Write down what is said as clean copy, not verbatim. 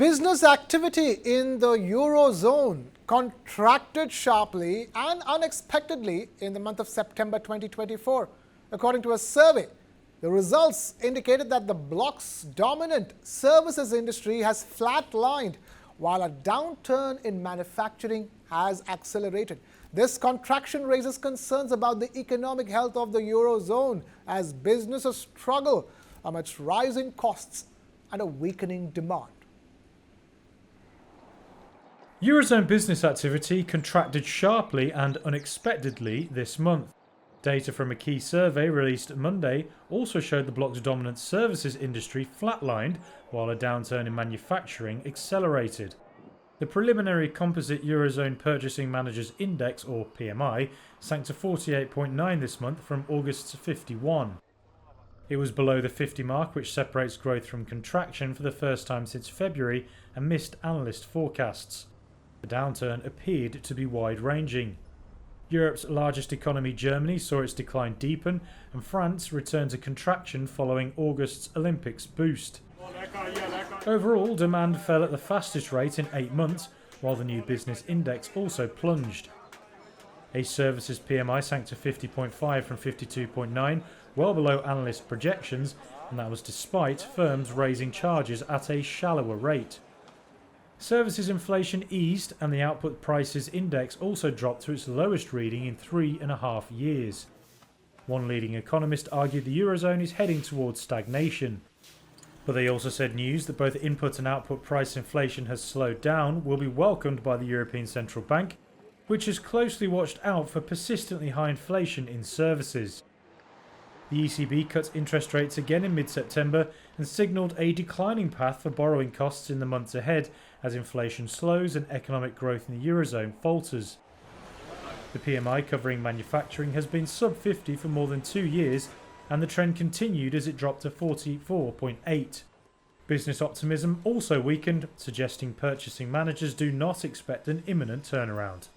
Business activity in the Eurozone contracted sharply and unexpectedly in the month of September 2024. According to a survey, the results indicated that the bloc's dominant services industry has flatlined, while a downturn in manufacturing has accelerated. This contraction raises concerns about the economic health of the Eurozone as businesses struggle amidst rising costs and a weakening demand. Eurozone business activity contracted sharply and unexpectedly this month. Data from a key survey released Monday also showed the bloc's dominant services industry flatlined, while a downturn in manufacturing accelerated. The preliminary composite Eurozone Purchasing Managers Index, or PMI, sank to 48.9 this month from August's 51. It was below the 50 mark, which separates growth from contraction for the first time since February and missed analyst forecasts. The downturn appeared to be wide-ranging. Europe's largest economy, Germany, saw its decline deepen, and France returned to contraction following August's Olympics boost. Overall, demand fell at the fastest rate in 8 months, while the new business index also plunged. A services PMI sank to 50.5 from 52.9, well below analyst projections, and that was despite firms raising charges at a shallower rate. Services inflation eased, and the output prices index also dropped to its lowest reading in 3.5 years. One leading economist argued the Eurozone is heading towards stagnation. But they also said news that both input and output price inflation has slowed down will be welcomed by the European Central Bank, which has closely watched out for persistently high inflation in services. The ECB cut interest rates again in mid-September and signalled a declining path for borrowing costs in the months ahead as inflation slows and economic growth in the Eurozone falters. The PMI covering manufacturing has been sub 50 for more than 2 years, and the trend continued as it dropped to 44.8. Business optimism also weakened, suggesting purchasing managers do not expect an imminent turnaround.